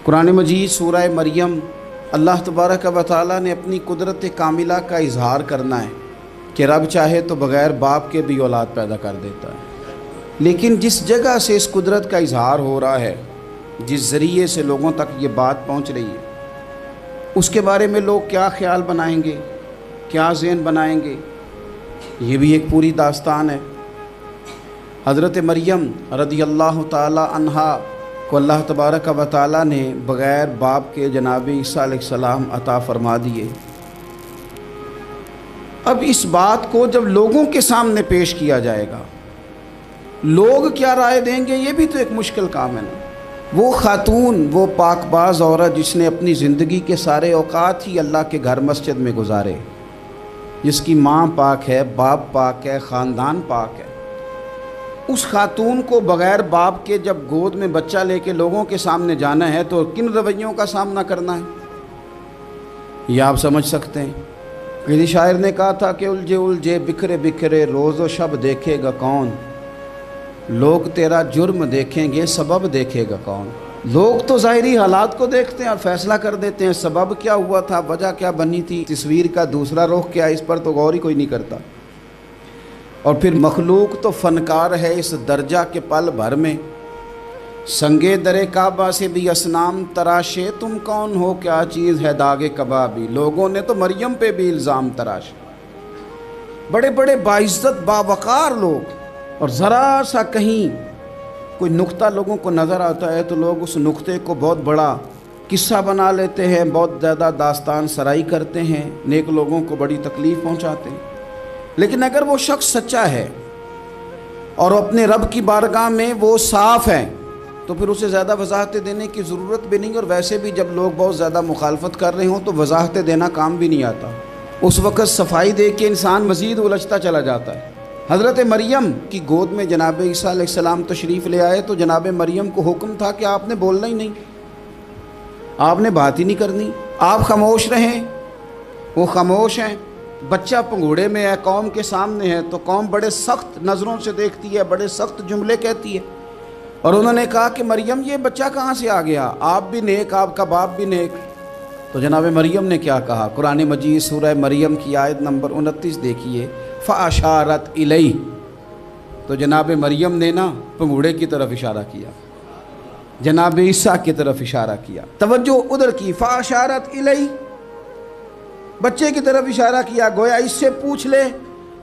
قرآن مجید سورہ مریم اللہ تبارک و تعالیٰ نے اپنی قدرت کاملہ کا اظہار کرنا ہے کہ رب چاہے تو بغیر باپ کے بھی اولاد پیدا کر دیتا ہے، لیکن جس جگہ سے اس قدرت کا اظہار ہو رہا ہے، جس ذریعے سے لوگوں تک یہ بات پہنچ رہی ہے، اس کے بارے میں لوگ کیا خیال بنائیں گے، کیا ذہن بنائیں گے، یہ بھی ایک پوری داستان ہے۔ حضرت مریم رضی اللہ تعالی عنہا کو اللہ تبارک و تعالیٰ نے بغیر باپ کے جناب عیسیٰ علیہ السلام عطا فرما دیے۔ اب اس بات کو جب لوگوں کے سامنے پیش کیا جائے گا، لوگ کیا رائے دیں گے، یہ بھی تو ایک مشکل کام ہے نا۔ وہ خاتون، وہ پاک باز عورت جس نے اپنی زندگی کے سارے اوقات ہی اللہ کے گھر مسجد میں گزارے، جس کی ماں پاک ہے، باپ پاک ہے، خاندان پاک ہے، اس خاتون کو بغیر باپ کے جب گود میں بچہ لے کے لوگوں کے سامنے جانا ہے تو کن رویوں کا سامنا کرنا ہے، یہ آپ سمجھ سکتے ہیں۔ کسی شاعر نے کہا تھا کہ الجھے الجھے بکھرے بکھرے روز و شب دیکھے گا کون، لوگ تیرا جرم دیکھیں گے سبب دیکھے گا کون۔ لوگ تو ظاہری حالات کو دیکھتے ہیں اور فیصلہ کر دیتے ہیں، سبب کیا ہوا تھا، وجہ کیا بنی تھی، تصویر کا دوسرا رخ کیا، اس پر تو غور ہی کوئی نہیں کرتا۔ اور پھر مخلوق تو فنکار ہے اس درجہ کے پل بھر میں، سنگے در کعبہ سے بھی اصنام تراشے، تم کون ہو کیا چیز ہے داغ کبابی۔ لوگوں نے تو مریم پہ بھی الزام تراشے، بڑے بڑے باعزت باوقار لوگ، اور ذرا سا کہیں کوئی نقطہ لوگوں کو نظر آتا ہے تو لوگ اس نقطے کو بہت بڑا قصہ بنا لیتے ہیں، بہت زیادہ داستان سرائی کرتے ہیں، نیک لوگوں کو بڑی تکلیف پہنچاتے ہیں۔ لیکن اگر وہ شخص سچا ہے اور اپنے رب کی بارگاہ میں وہ صاف ہے تو پھر اسے زیادہ وضاحتیں دینے کی ضرورت بھی نہیں، اور ویسے بھی جب لوگ بہت زیادہ مخالفت کر رہے ہوں تو وضاحتیں دینا کام بھی نہیں آتا، اس وقت صفائی دے کے انسان مزید الجھتا چلا جاتا ہے۔ حضرت مریم کی گود میں جناب عیسیٰ علیہ السلام تشریف لے آئے تو جناب مریم کو حکم تھا کہ آپ نے بولنا ہی نہیں، آپ نے بات ہی نہیں کرنی، آپ خاموش رہیں۔ وہ خاموش ہیں، بچہ پنگوڑے میں ہے، قوم کے سامنے ہے، تو قوم بڑے سخت نظروں سے دیکھتی ہے، بڑے سخت جملے کہتی ہے، اور انہوں نے کہا کہ مریم یہ بچہ کہاں سے آ گیا، آپ بھی نیک، آپ کا باپ بھی نیک۔ تو جناب مریم نے کیا کہا، قرآن مجید سورہ مریم کی آیت نمبر 29 دیکھیے، فَأَشَارَتْ إِلَيْهِ، تو جناب مریم نے نا پنگوڑے کی طرف اشارہ کیا، جناب عیسیٰ کی طرف اشارہ کیا، توجہ ادھر کی، فَأَشَارَتْ إِلَيْهِ، بچے کی طرف اشارہ کیا، گویا اس سے پوچھ لے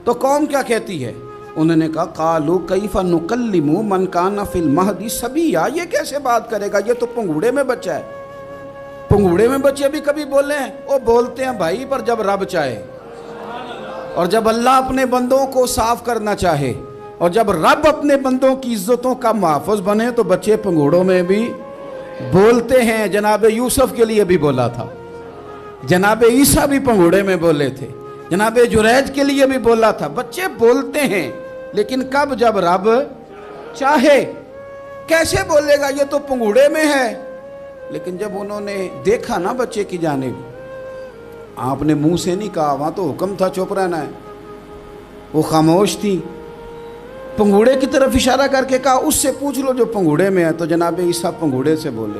تو قوم کیا کہتی ہے۔ انہوں نے کہا قَالُوا كَيْفَ نُكَلِّمُ مَنْ كَانَ فِي الْمَهْدِ صَبِيًّا، یہ کیسے بات کرے گا، یہ تو پنگوڑے میں بچہ ہے۔ پنگوڑے میں بچے بھی کبھی بولے ہیں، وہ بولتے ہیں بھائی، پر جب رب چاہے، اور جب اللہ اپنے بندوں کو صاف کرنا چاہے، اور جب رب اپنے بندوں کی عزتوں کا محافظ بنے تو بچے پنگوڑوں میں بھی بولتے ہیں۔ جناب یوسف کے لیے بھی بولا تھا، جناب عیسیٰ بھی پنگوڑے میں بولے تھے، جناب جریج کے لیے بھی بولا تھا، بچے بولتے ہیں، لیکن کب، جب رب چاہے۔ کیسے بولے گا، یہ تو پنگوڑے میں ہے۔ لیکن جب انہوں نے دیکھا نا بچے کی جانب، آپ نے منہ سے نہیں کہا، وہاں تو حکم تھا چپ رہنا ہے، وہ خاموش تھی، پنگوڑے کی طرف اشارہ کر کے کہا اس سے پوچھ لو جو پنگوڑے میں ہے۔ تو جناب عیسیٰ پنگوڑے سے بولے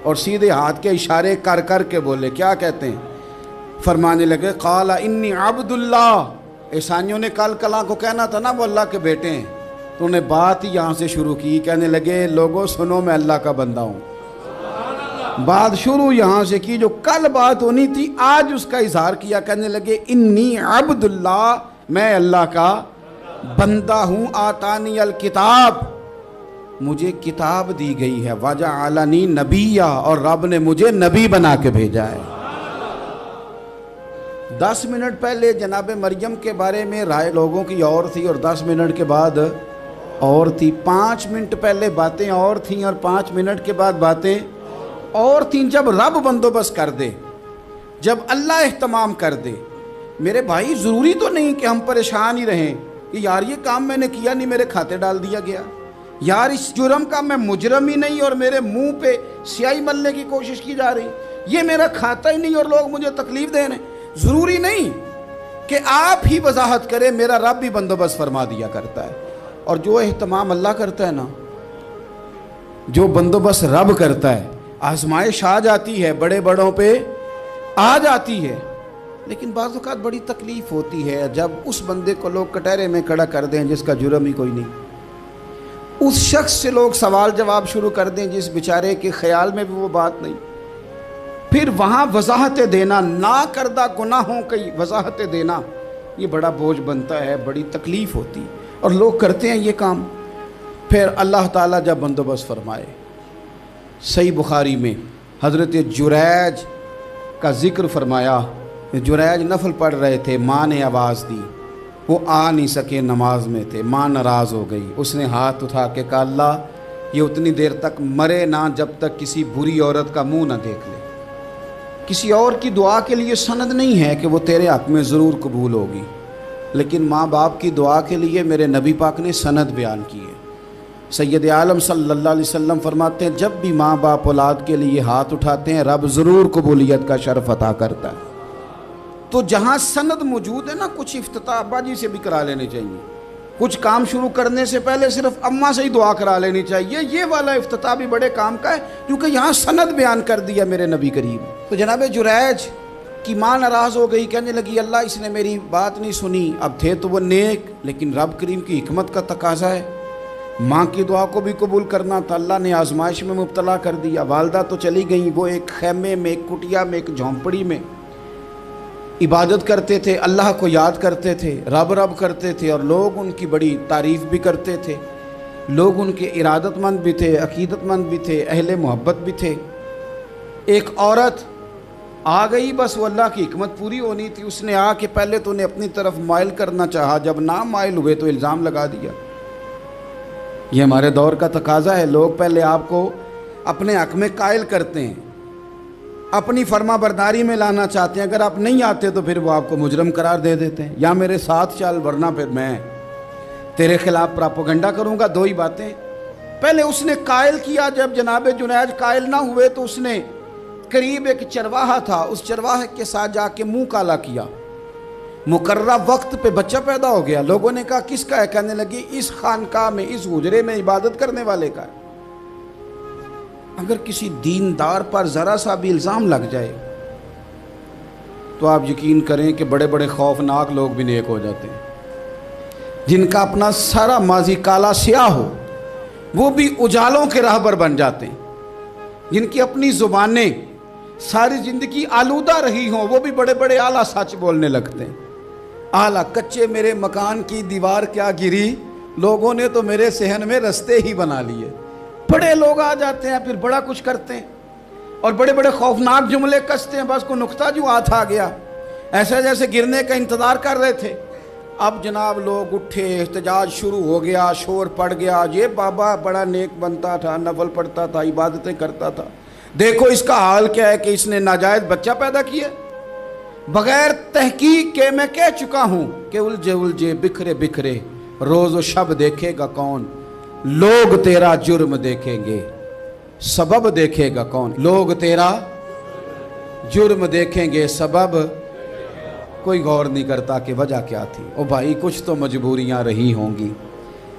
اور سیدھے ہاتھ کے اشارے کر کر کے بولے، کیا کہتے ہیں، فرمانے لگے قال انی عبد اللہ۔ عیسائیوں نے کل کلاں کو کہنا تھا نا وہ اللہ کے بیٹے ہیں، تو انہیں بات ہی یہاں سے شروع کی، کہنے لگے لوگوں سنو میں اللہ کا بندہ ہوں۔ بات شروع یہاں سے کی، جو کل بات ہونی تھی آج اس کا اظہار کیا، کہنے لگے انی عبد اللہ، میں اللہ کا بندہ ہوں، آتانی الکتاب، مجھے کتاب دی گئی ہے، وجعلنی نبیّا، اور رب نے مجھے نبی بنا کے بھیجا ہے۔ 10 منٹ پہلے جناب مریم کے بارے میں رائے لوگوں کی اور تھی، اور 10 منٹ کے بعد اور تھی، 5 منٹ پہلے باتیں اور تھیں اور 5 منٹ کے بعد باتیں اور تھیں۔ جب رب بندوبست کر دے، جب اللہ اہتمام کر دے، میرے بھائی ضروری تو نہیں کہ ہم پریشان ہی رہیں کہ یار یہ کام میں نے کیا نہیں، میرے کھاتے ڈال دیا گیا، یار اس جرم کا میں مجرم ہی نہیں اور میرے منہ پہ سیاہی ملنے کی کوشش کی جا رہی، یہ میرا کھاتا ہی نہیں اور لوگ مجھے تکلیف دے رہے ہیں۔ ضروری نہیں کہ آپ ہی وضاحت کریں، میرا رب بھی بندوبست فرما دیا کرتا ہے۔ اور جو اہتمام اللہ کرتا ہے نا، جو بندوبست رب کرتا ہے آزمائش آ جاتی ہے، بڑے بڑوں پہ آ جاتی ہے، لیکن بعض اوقات بڑی تکلیف ہوتی ہے جب اس بندے کو لوگ کٹہرے میں کھڑا کر دیں جس کا جرم ہی کوئی نہیں، اس شخص سے لوگ سوال جواب شروع کر دیں جس بیچارے کے خیال میں بھی وہ بات نہیں، پھر وہاں وضاحتیں دینا، نہ کردہ گناہوں کی وضاحتیں دینا، یہ بڑا بوجھ بنتا ہے، بڑی تکلیف ہوتی، اور لوگ کرتے ہیں یہ کام۔ پھر اللہ تعالیٰ جب بندوبست فرمائے، صحیح بخاری میں حضرت جریج کا ذکر فرمایا، جریج نفل پڑھ رہے تھے، ماں نے آواز دی، وہ آ نہیں سکے، نماز میں تھے، ماں ناراض ہو گئی، اس نے ہاتھ اٹھا کے کہا اللہ یہ اتنی دیر تک مرے نہ جب تک کسی بری عورت کا منہ نہ دیکھ لے۔ کسی اور کی دعا کے لیے سند نہیں ہے کہ وہ تیرے حق میں ضرور قبول ہوگی، لیکن ماں باپ کی دعا کے لیے میرے نبی پاک نے سند بیان کی ہے۔ سید عالم صلی اللہ علیہ وسلم فرماتے ہیں جب بھی ماں باپ اولاد کے لیے ہاتھ اٹھاتے ہیں رب ضرور قبولیت کا شرف عطا کرتا ہے۔ تو جہاں سند موجود ہے نا، کچھ افتتاح ابا جی سے بھی کرا لینے چاہیے، کچھ کام شروع کرنے سے پہلے صرف اماں سے ہی دعا کرا لینی چاہیے، یہ والا افتتاح بھی بڑے کام کا ہے کیونکہ یہاں سند بیان کر دیا میرے نبی کریم۔ تو جناب جریج کی ماں ناراض ہو گئی، کہنے لگی اللہ اس نے میری بات نہیں سنی، اب تھے تو وہ نیک، لیکن رب کریم کی حکمت کا تقاضا ہے، ماں کی دعا کو بھی قبول کرنا تھا، اللہ نے آزمائش میں مبتلا کر دیا۔ والدہ تو چلی گئیں، وہ ایک خیمے میں، ایک کٹیا میں، ایک جھونپڑی میں عبادت کرتے تھے، اللہ کو یاد کرتے تھے، رب رب کرتے تھے، اور لوگ ان کی بڑی تعریف بھی کرتے تھے، لوگ ان کے ارادت مند بھی تھے، عقیدت مند بھی تھے، اہل محبت بھی تھے۔ ایک عورت آ گئی، بس وہ اللہ کی حکمت پوری ہونی تھی، اس نے آ کے پہلے تو انہیں اپنی طرف مائل کرنا چاہا، جب نہ مائل ہوئے تو الزام لگا دیا۔ یہ ہمارے دور کا تقاضا ہے، لوگ پہلے آپ کو اپنے حق میں قائل کرتے ہیں، اپنی فرما برداری میں لانا چاہتے ہیں، اگر آپ نہیں آتے تو پھر وہ آپ کو مجرم قرار دے دیتے ہیں، یا میرے ساتھ چل ورنہ پھر میں تیرے خلاف پراپوگنڈا کروں گا۔ دو ہی باتیں، پہلے اس نے قائل کیا، جب جناب جنید قائل نہ ہوئے تو اس نے قریب ایک چرواہا تھا، اس چرواہے کے ساتھ جا کے منہ کالا کیا، مقررہ وقت پہ بچہ پیدا ہو گیا۔ لوگوں نے کہا کس کا ہے؟ کہنے لگی اس خانقاہ میں، اس حجرے میں عبادت کرنے والے کا ہے۔ اگر کسی دیندار پر ذرا سا بھی الزام لگ جائے تو آپ یقین کریں کہ بڑے بڑے خوفناک لوگ بھی نیک ہو جاتے ہیں، جن کا اپنا سارا ماضی کالا سیاہ ہو وہ بھی اجالوں کے راہبر بن جاتے ہیں، جن کی اپنی زبانیں ساری زندگی آلودہ رہی ہوں وہ بھی بڑے بڑے اعلیٰ سچ بولنے لگتے ہیں۔ اعلیٰ کچے میرے مکان کی دیوار کیا گری، لوگوں نے تو میرے صحن میں رستے ہی بنا لیے۔ بڑے لوگ آ جاتے ہیں، پھر بڑا کچھ کرتے ہیں اور بڑے بڑے خوفناک جملے کستے ہیں، بس کو نقطہ جو ہاتھ آ گیا، ایسا جیسے گرنے کا انتظار کر رہے تھے۔ اب جناب لوگ اٹھے، احتجاج شروع ہو گیا، شور پڑ گیا، یہ بابا بڑا نیک بنتا تھا، نفل پڑھتا تھا، عبادتیں کرتا تھا، دیکھو اس کا حال کیا ہے کہ اس نے ناجائز بچہ پیدا کیا۔ بغیر تحقیق کے میں کہہ چکا ہوں کہ الجھے الجھے بکھرے بکھرے روز و شب دیکھے گا کون، لوگ تیرا جرم دیکھیں گے سبب دیکھے گا کون، لوگ تیرا جرم دیکھیں گے سبب کوئی غور نہیں کرتا کہ وجہ کیا تھی۔ او بھائی کچھ تو مجبوریاں رہی ہوں گی،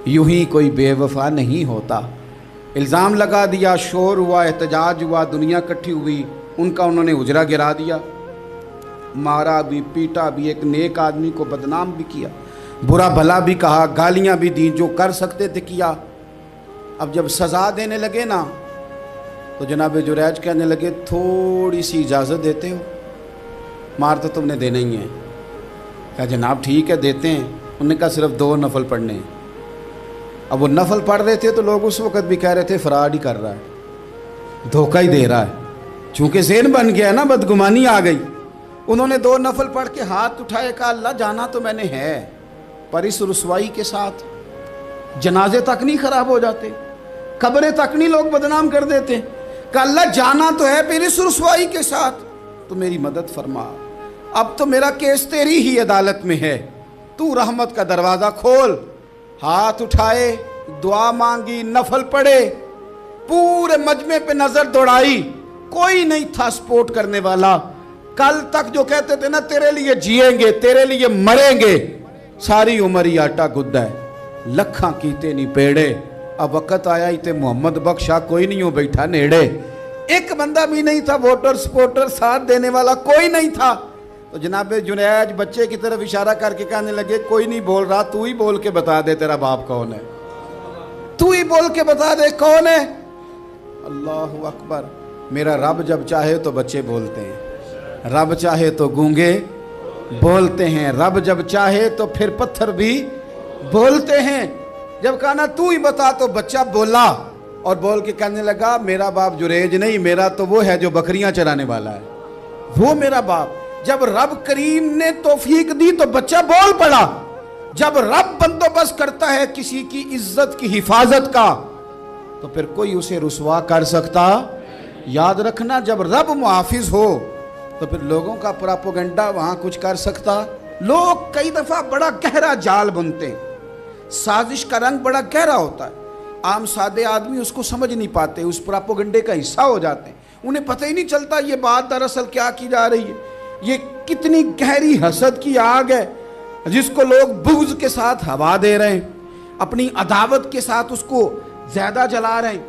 یوں ہی کوئی بے وفا نہیں ہوتا۔ الزام لگا دیا، شور ہوا، احتجاج ہوا، دنیا اکٹھی ہوئی، ان کا انہوں نے حجرہ گرا دیا، مارا بھی، پیٹا بھی، ایک نیک آدمی کو بدنام بھی کیا، برا بھلا بھی کہا، گالیاں بھی دی، جو کر سکتے تھے کیا۔ اب جب سزا دینے لگے نا تو جناب جریج کہنے لگے تھوڑی سی اجازت دیتے ہو، مار تو تم نے دینا ہی ہے۔ کہا جناب ٹھیک ہے دیتے ہیں۔ انہوں نے کہا صرف 2 نفل پڑھنے ہیں۔ اب وہ نفل پڑھ رہے تھے تو لوگ اس وقت بھی کہہ رہے تھے فراڈ ہی کر رہا ہے، دھوکہ ہی دے رہا ہے، چونکہ ذہن بن گیا نا، بدگمانی آ گئی۔ انہوں نے 2 نفل پڑھ کے ہاتھ اٹھائے، کہا اللہ جانا تو میں نے ہے، پر اس رسوائی کے ساتھ جنازے تک نہیں خراب ہو جاتے، قبریں تک نہیں لوگ بدنام کر دیتے، کہ اللہ جانا تو ہے پھر اس رسوائی کے ساتھ، تو میری مدد فرما، اب تو میرا کیس تیری ہی عدالت میں ہے، تو رحمت کا دروازہ کھول۔ ہاتھ اٹھائے، دعا مانگی، نفل پڑھے، پورے مجمع پہ نظر دوڑائی، کوئی نہیں تھا سپورٹ کرنے والا۔ کل تک جو کہتے تھے نا تیرے لیے جیئیں گے، تیرے لیے مریں گے، ساری عمر ہی آٹا گدہ ہے، لکھاں کیتے نہیں پیڑے، اب وقت آیا ہی تے محمد بخشا کوئی نہیں ہو بیٹھا نیڑے، ایک بندہ بھی نہیں تھا، ووٹر سپورٹر ساتھ دینے والا کوئی نہیں تھا. تو جناب جنید بچے کی طرف اشارہ کر کے کہنے لگے کوئی نہیں بول رہا، تو ہی بول کے بتا دے تیرا باپ کون ہے، تو ہی بول کے بتا دے کون ہے. اللہ اکبر. میرا رب جب چاہے تو بچے بولتے ہیں، رب چاہے تو گونگے بولتے ہیں، رب جب چاہے تو پھر پتھر بھی بولتے ہیں. جب کہا نا تو ہی بتا تو بچہ بولا اور بول کے کہنے لگا میرا باپ جریج نہیں، میرا تو وہ ہے جو بکریاں چرانے والا ہے، وہ میرا باپ. جب رب کریم نے توفیق دی تو بچہ بول پڑا. جب رب بندوبست کرتا ہے کسی کی عزت کی حفاظت کا تو پھر کوئی اسے رسوا کر سکتا. یاد رکھنا جب رب محافظ ہو تو پھر لوگوں کا پراپوگنڈا وہاں کچھ کر سکتا. لوگ کئی دفعہ بڑا گہرا جال بنتے ہیں، سازش کا رنگ بڑا گہرا ہوتا ہے، عام سادے آدمی اس کو سمجھ نہیں پاتے، اس پراپوگنڈے کا حصہ ہو جاتے ہیں، انہیں پتہ ہی نہیں چلتا یہ بات دراصل کیا کی جا رہی ہے. یہ کتنی گہری حسد کی آگ ہے جس کو لوگ بغض کے ساتھ ہوا دے رہے ہیں، اپنی عداوت کے ساتھ اس کو زیادہ جلا رہے ہیں.